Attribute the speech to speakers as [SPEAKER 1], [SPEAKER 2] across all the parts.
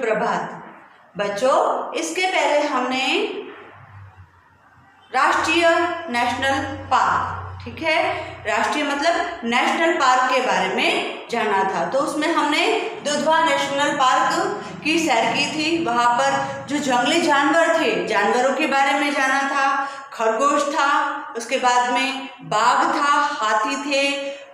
[SPEAKER 1] सुप्रभात। बच्चों, इसके पहले हमने राष्ट्रीय नेशनल पार्क, ठीक है, राष्ट्रीय मतलब नेशनल पार्क के बारे में जाना था। तो उसमें हमने दुधवा नेशनल पार्क की सैर की थी। वहाँ पर जो जंगली जानवर थे, जानवरों के बारे में जाना था। खरगोश था, उसके बाद में बाघ था, हाथी थे,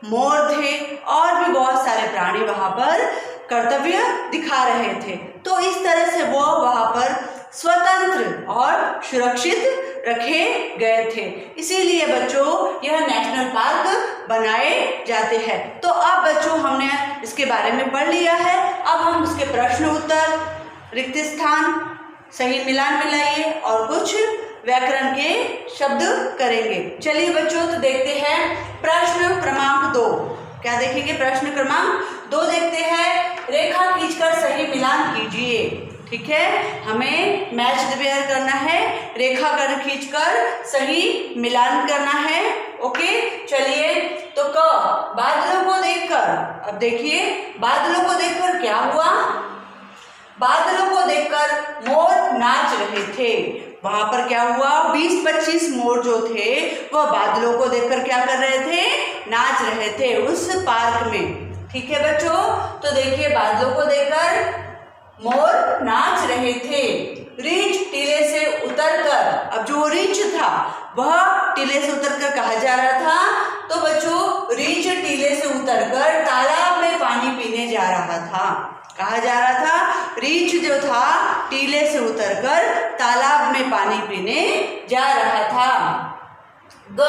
[SPEAKER 1] मोर थे और भी बहुत सारे प्राणी वहाँ पर कर्तव्य दिखा रहे थे। तो इस तरह से वो वहाँ पर स्वतंत्र और सुरक्षित रखे गए थे। इसीलिए बच्चों यह नेशनल पार्क बनाए जाते हैं। तो अब बच्चों हमने इसके बारे में पढ़ लिया है। अब हम उसके प्रश्न उत्तर, रिक्त स्थान, सही मिलान मिलाइए और कुछ व्याकरण के शब्द करेंगे। चलिए बच्चों, तो देखते हैं प्रश्न क्रमांक 2। क्या देखेंगे? प्रश्न क्रमांक 2 देखते हैं। रेखा खींचकर सही मिलान कीजिए। ठीक है, हमें मैच द पेयर करना है, रेखा कर खींचकर सही मिलान करना है। ओके, चलिए। तो क बादलों को देखकर, अब देखिए बादलों को देखकर क्या हुआ? बादलों को देखकर मोर नाच रहे थे। वहां पर क्या हुआ? 20-25 मोर जो थे वह बादलों को देखकर क्या कर रहे थे? नाच रहे थे उस पार्क में। ठीक है बच्चों, तो देखिए बादलों को देखकर मोर नाच रहे थे। रीछ टीले से उतरकर, अब जो रीछ था वह टीले से उतरकर कहाँ जा रहा था? तो बच्चों रीछ टीले से उतरकर तालाब में पानी पीने जा रहा था। कहाँ जा रहा था? रीछ जो था टीले से उतरकर तालाब में पानी पीने जा रहा था। ग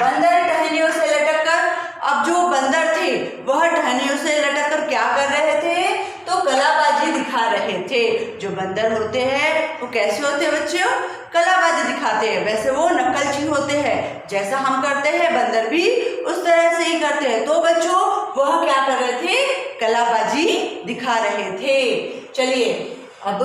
[SPEAKER 1] बंदर टहनियों से लटककर, अब जो बंदर थे वह टहनियों से लटककर क्या कर रहे थे? तो कलाबाजी दिखा रहे थे। जो बंदर होते हैं वो कैसे होते हैं बच्चों? कलाबाजी दिखाते हैं। वैसे वो नकलची होते हैं, जैसा हम करते हैं बंदर भी उस तरह से ही करते हैं। तो बच्चों वह क्या कर रहे थे? कलाबाजी दिखा रहे थे। चलिए, अब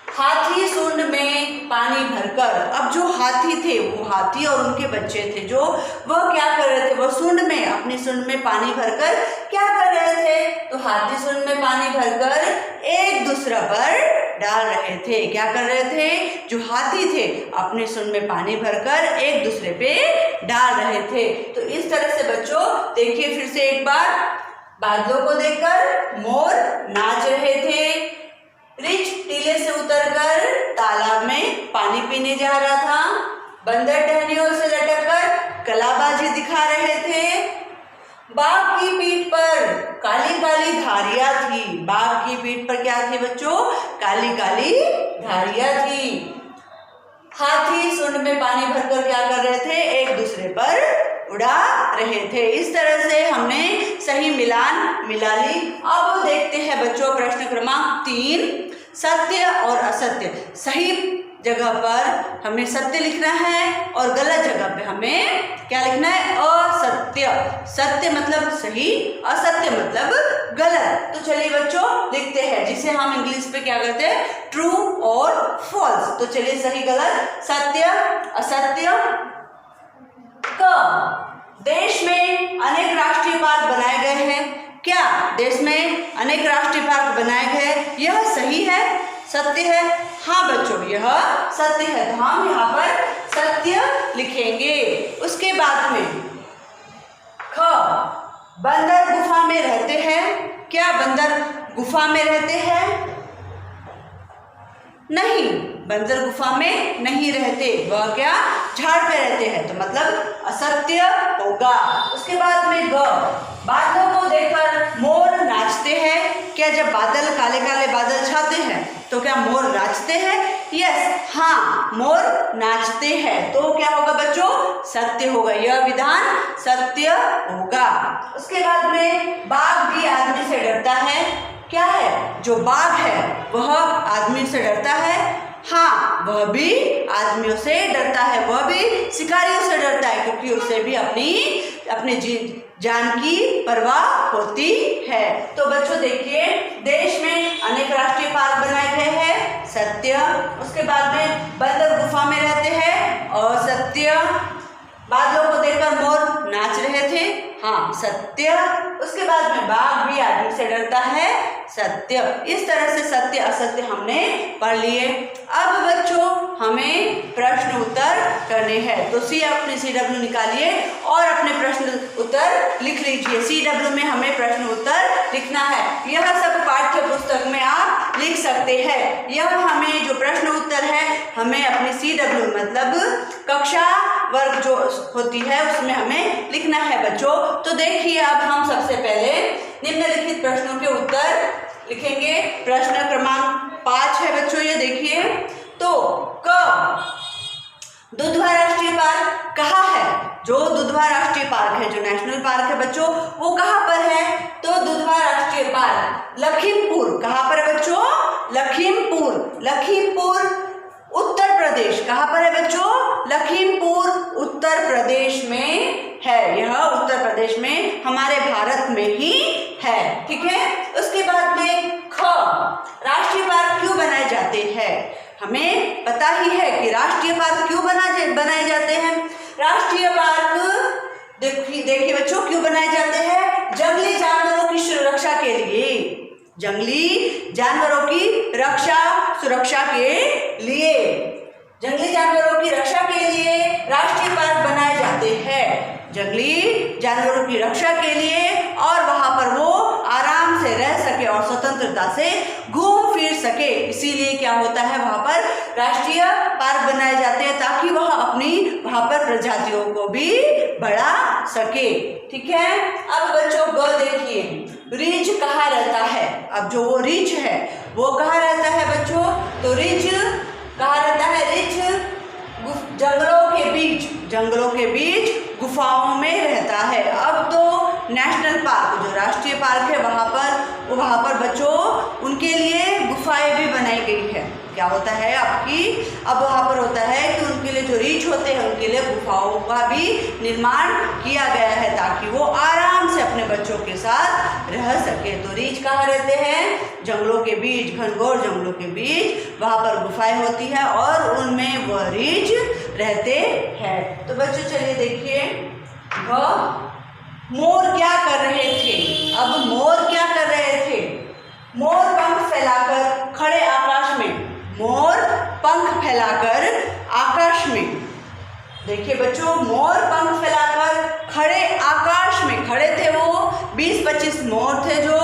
[SPEAKER 1] हाथी सूंड में पानी भरकर, अब जो हाथी थे वो हाथी और उनके बच्चे थे जो, वह क्या कर रहे थे? वह सूंड में, अपनी सूंड में पानी भरकर क्या कर रहे थे? तो हाथी सूंड में पानी भरकर एक दूसरे पर डाल रहे थे। क्या कर रहे थे? जो हाथी थे अपनी सूंड में पानी भरकर एक दूसरे पे डाल रहे थे। तो इस तरह से बच्चों देखिए फिर से एक बार, बादलों को देखकर मोर नाच रहे थे। रीछ टीले से उतरकर तालाब में पानी पीने जा रहा था। बंदर टहनियों से लटककर कलाबाजी दिखा रहे थे। बाघ की पीठ पर काली काली धारियां थी। बाघ की पीठ पर क्या थी बच्चों? काली काली धारियां थी। हाथी सूंड में पानी भरकर क्या कर रहे थे? एक दूसरे पर उड़ा रहे थे। इस तरह से हमने सही मिलान मिला ली। अब देखते हैं बच्चों प्रश्न क्रमांक 3, सत्य और असत्य। सही जगह पर हमें सत्य लिखना है और गलत जगह पे हमें क्या लिखना है? असत्य। सत्य मतलब सही, असत्य मतलब गलत। तो चलिए बच्चों लिखते हैं, जिसे हम इंग्लिश पे क्या कहते हैं? ट्रू और फॉल्स। तो चलिए सही गलत, सत्य असत्य। देश में अनेक राष्ट्रीय पार्क बनाए गए हैं। क्या देश में अनेक राष्ट्रीय पार्क बनाए गए? यह सही है, सत्य है? हाँ बच्चों यह सत्य है, तो हम यहाँ पर सत्य लिखेंगे। उसके बाद में ख बंदर गुफा में रहते हैं। क्या बंदर गुफा में रहते हैं? नहीं, बंदर गुफा में नहीं रहते, वह क्या झाड़ पे रहते हैं, तो मतलब असत्य होगा। उसके बाद में ग बादलों को देखकर मोर नाचते हैं। क्या जब बादल काले काले बादल छाते हैं तो क्या मोर नाचते हैं? यस, हाँ मोर नाचते हैं। तो क्या होगा बच्चों? सत्य होगा, यह विधान सत्य होगा। उसके बाद में बाघ भी आदमी से डरता है। क्या है? जो बाघ है वह आदमी से डरता है। हाँ, वह भी आदमियों से डरता है, वह भी शिकारियों से डरता है, क्योंकि उसे भी अपने जान की परवाह होती है। तो बच्चों देखिए, देश में अनेक राष्ट्रीय पार्क बनाए गए हैं, सत्य। उसके बाद में बंदर गुफा में रहते हैं, असत्य। बादलों को देखकर मोर नाच रहे थे, हाँ सत्य। उसके बाद में बाघ भी आदमी से डरता है, सत्य। इस तरह से सत्य असत्य हमने पढ़ लिए। अब बच्चों हमें प्रश्न उत्तर करने हैं, तो अपने CW निकालिए और अपने प्रश्न उत्तर लिख लीजिए। CW में हमें प्रश्न उत्तर लिखना है। यह सब पाठ्य पुस्तक में आप लिख सकते हैं। यह हमें जो प्रश्न उत्तर है हमें अपने CW मतलब कक्षा वर्ग जो होती है उसमें हमें लिखना है बच्चों। तो देखिए अब हम सबसे पहले निम्नलिखित प्रश्नों के उत्तर लिखेंगे। प्रश्न क्रमांक 5 है बच्चों, ये देखिए। तो दुधवा राष्ट्रीय पार्क कहाँ है? जो दुधवा राष्ट्रीय पार्क है, जो नेशनल पार्क है बच्चों, वो कहाँ पर है? तो दुधवा राष्ट्रीय पार्क लखीमपुर, कहाँ पर है बच्चों? लखीमपुर उत्तर प्रदेश। कहाँ पर है बच्चों? लखीमपुर उत्तर प्रदेश में है। यह उत्तर प्रदेश में हमारे भारत में ही है, ठीक है। उसके बाद में राष्ट्रीय पार्क क्यों बनाए जाते हैं? हमें पता ही है कि राष्ट्रीय पार्क क्यों बनाए जाते हैं। राष्ट्रीय पार्क देखिए बच्चों क्यों बनाए जाते हैं? जंगली जानवरों की सुरक्षा के लिए। जंगली जानवरों की सुरक्षा के लिए, जंगली जानवरों की रक्षा के लिए राष्ट्रीय पार्क बनाए जाते हैं। जंगली जानवरों की रक्षा के लिए, और वहां पर वो आराम से रह सके और स्वतंत्रता से घूम फिर सके, इसीलिए क्या होता है वहां पर राष्ट्रीय पार्क बनाए जाते हैं, ताकि वह अपनी वहां पर प्रजातियों को भी बढ़ा सके, ठीक है। अब बच्चों देखिए रीछ कहाँ रहता है? अब जो वो रीछ है वो कहाँ रहता है बच्चों? तो रीछ कहाँ रहता है? रीछ जंगलों के बीच गुफाओं में रहता है। अब तो नेशनल पार्क जो राष्ट्रीय पार्क है वहाँ पर बच्चों उनके लिए गुफाएं भी बनाई गई है। क्या होता है अब वहाँ पर होता है कि उनके लिए जो रीछ होते हैं उनके लिए गुफाओं का भी निर्माण किया गया है, ताकि वो आराम से अपने बच्चों के साथ रह सके। तो रीछ कहाँ रहते हैं? जंगलों के बीच, घनघोर जंगलों के बीच वहाँ पर गुफाएं होती है और उनमें वह रीछ रहते हैं। तो बच्चों चलिए देखिए मोर क्या कर रहे थे? अब मोर क्या कर रहे थे? मोर पंख फैलाकर खड़े आकाश में, मोर पंख फैलाकर आकाश में। देखिए बच्चों मोर पंख फैलाकर खड़े आकाश में खड़े थे। वो 20-25 मोर थे जो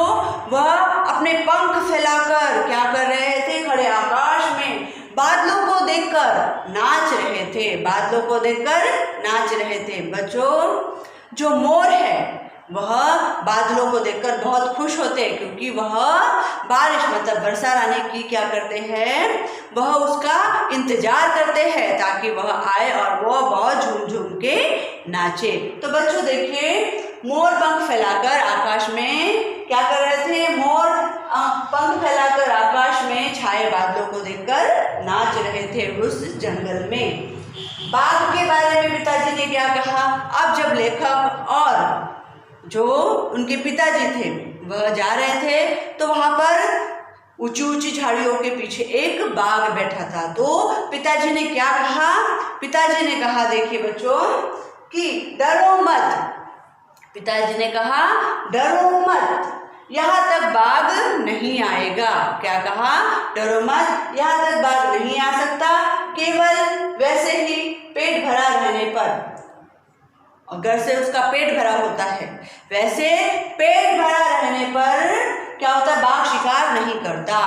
[SPEAKER 1] वह अपने पंख फैलाकर क्या कर रहे थे? खड़े आकाश में बादलों को देखकर नाच रहे थे। बादलों को देखकर नाच रहे थे। बच्चों जो मोर है वह बादलों को देखकर बहुत खुश होते हैं, क्योंकि वह बारिश मतलब वर्षा आने की क्या करते हैं? वह उसका इंतजार करते हैं ताकि वह आए और वह बहुत झूम झूम के नाचे। तो बच्चों देखिए मोर पंख फैलाकर आकाश में क्या कर रहे थे? मोर पंख फैलाकर आकाश में छाए बादलों को देखकर नाच रहे थे उस जंगल में। बाघ के बारे में पिताजी ने क्या कहा? अब जब लेखक और जो उनके पिताजी थे वह जा रहे थे तो वहां पर ऊंची ऊंची झाड़ियों के पीछे एक बाघ बैठा था। तो पिताजी ने क्या कहा? पिताजी ने कहा देखिए बच्चों कि डरो मत। पिताजी ने कहा डरो मत, यहाँ तक बाघ नहीं आएगा। क्या कहा? डरो मत, यहाँ तक बाघ नहीं आ सकता, केवल वैसे ही पेट भरा रहने पर, अगर से उसका पेट भरा होता है, वैसे पेट भरा रहने पर क्या होता है? बाघ शिकार नहीं करता।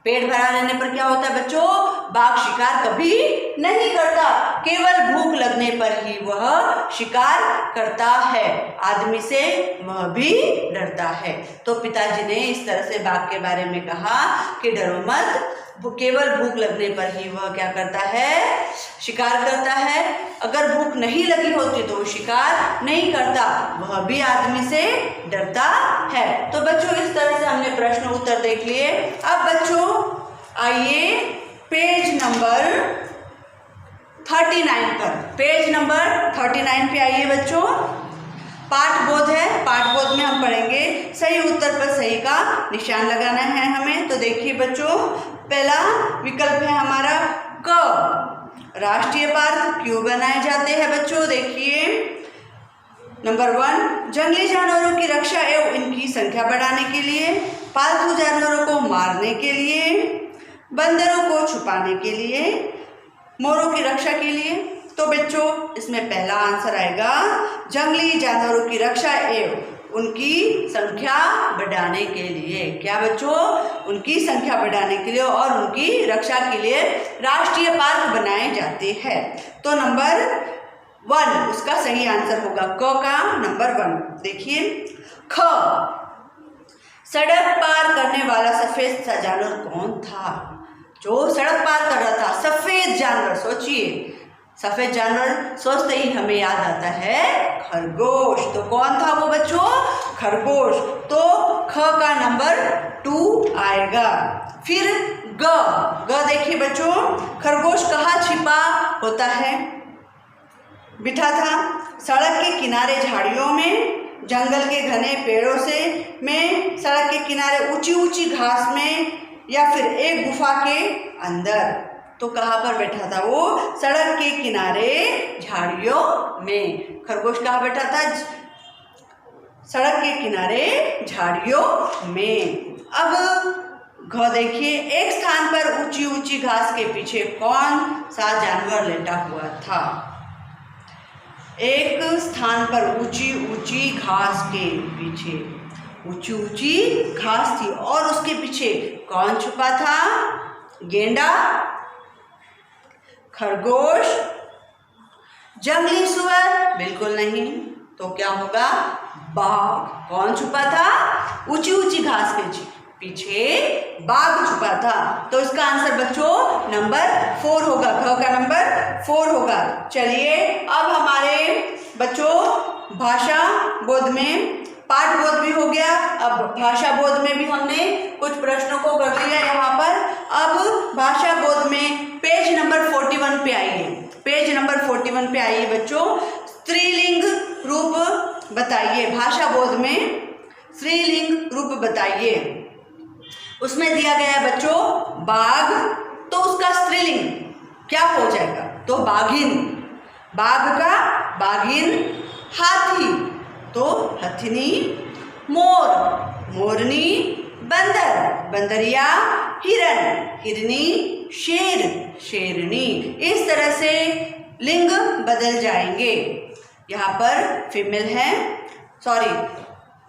[SPEAKER 1] पेट भरा रहने पर क्या होता है बच्चों? बाघ शिकार कभी नहीं करता, केवल भूख लगने पर ही वह शिकार करता है। आदमी से वह भी डरता है। तो पिताजी ने इस तरह से बाघ के बारे में कहा कि डरो मत, केवल भूख लगने पर ही वह क्या करता है? शिकार करता है। अगर भूख नहीं लगी होती तो वो शिकार नहीं करता, वह भी आदमी से डरता है। तो बच्चों इस तरह से हमने प्रश्न उत्तर देख लिए। अब बच्चों आइए पेज नंबर 39 पर, पेज नंबर 39 पे आइए बच्चों। पाठबोध है, पाठबोध में हम पढ़ेंगे सही उत्तर पर सही का निशान लगाना है हमें। तो देखिए बच्चों पहला विकल्प है हमारा क, राष्ट्रीय पार्क क्यों बनाए जाते हैं? बच्चों देखिए नंबर 1, जंगली जानवरों की रक्षा एवं इनकी संख्या बढ़ाने के लिए, पालतू जानवरों को मारने के लिए, बंदरों को छुपाने के लिए, मोरों की रक्षा के लिए। तो बच्चों इसमें पहला आंसर आएगा जंगली जानवरों की रक्षा एवं उनकी संख्या बढ़ाने के लिए। क्या बच्चों? उनकी संख्या बढ़ाने के लिए और उनकी रक्षा के लिए राष्ट्रीय पार्क बनाए जाते हैं। तो नंबर 1 उसका सही आंसर होगा, क का नंबर 1। देखिए ख, सड़क पार करने वाला सफेद सा जानवर कौन था? जो सड़क पार कर रहा था, सफेद जानवर। सोचिए, सफेद जानवर सोचते ही हमें याद आता है खरगोश। तो कौन था वो बच्चों? खरगोश। तो ख का नंबर 2 आएगा। फिर ग देखिए बच्चों, खरगोश कहाँ छिपा होता है, बिठा था? सड़क के किनारे झाड़ियों में, जंगल के घने पेड़ों से में, सड़क के किनारे ऊंची ऊंची घास में, या फिर एक गुफा के अंदर। तो कहाँ पर बैठा था वो? सड़क के किनारे झाड़ियों में। खरगोश कहाँ बैठा था? सड़क के किनारे झाड़ियों में। अब घ देखिए, एक स्थान पर ऊंची ऊंची घास के पीछे कौन सा जानवर लेटा हुआ था? एक स्थान पर ऊंची ऊंची घास के पीछे, ऊंची ऊंची घास थी और उसके पीछे कौन छुपा था? गेंडा, खरगोश, जंगली सुअर? बिल्कुल नहीं। तो क्या होगा? बाघ। कौन छुपा था? ऊंची ऊंची घास के पीछे बाघ छुपा था। तो इसका आंसर बच्चों नंबर 4 होगा, घ का नंबर 4 होगा। चलिए अब हमारे बच्चों भाषा बोध में पाठ बोध भी हो गया। अब भाषा बोध में भी हमने कुछ प्रश्नों को कर लिया यहाँ पर। अब भाषा बोध में पेज नंबर 41 पे आइए। पेज नंबर 41 पे आइए बच्चों। स्त्रीलिंग रूप बताइए। भाषा बोध में स्त्रीलिंग रूप बताइए। उसमें दिया गया है बच्चों बाघ, तो उसका स्त्रीलिंग क्या हो जाएगा? तो बाघिन। बाघ का बाघिन। हाथी तो हथिनी। मोर मोरनी। बंदर बंदरिया। हिरन हिरनी। शेर शेरनी। इस तरह से लिंग बदल जाएंगे। यहाँ पर फीमेल है, सॉरी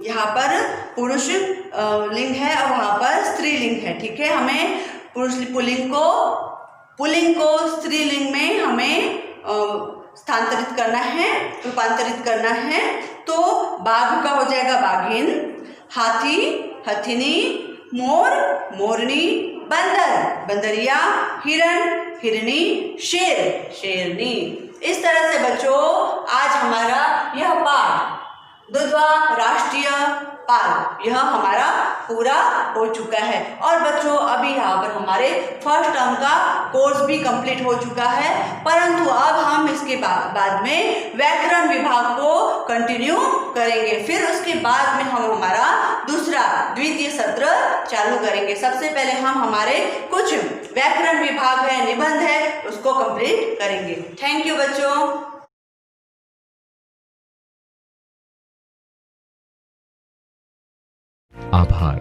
[SPEAKER 1] यहाँ पर पुरुष लिंग है और वहाँ पर स्त्रीलिंग है। ठीक है, हमें पुरुष पुल्लिंग को स्त्रीलिंग में हमें स्थानांतरित करना है, रूपांतरित करना है। तो बाघ का हो जाएगा बाघिन, हाथी हथिनी, मोर मोरनी, बंदर बंदरिया, हिरन हिरनी, शेर शेरनी। इस तरह से बच्चों आज हमारा यह पाठ दुधवा राष्ट्रीय पार्क यह हमारा पूरा हो चुका है। और बच्चों अभी यहाँ पर हमारे फर्स्ट टर्म का कोर्स भी कंप्लीट हो चुका है, परंतु अब हम इसके बाद में व्याकरण विभाग को कंटिन्यू करेंगे। फिर उसके बाद में हम हमारा दूसरा द्वितीय सत्र चालू करेंगे। सबसे पहले हम हमारे कुछ व्याकरण विभाग है, निबंध है, उसको कंप्लीट करेंगे। थैंक यू बच्चों।
[SPEAKER 2] आभार।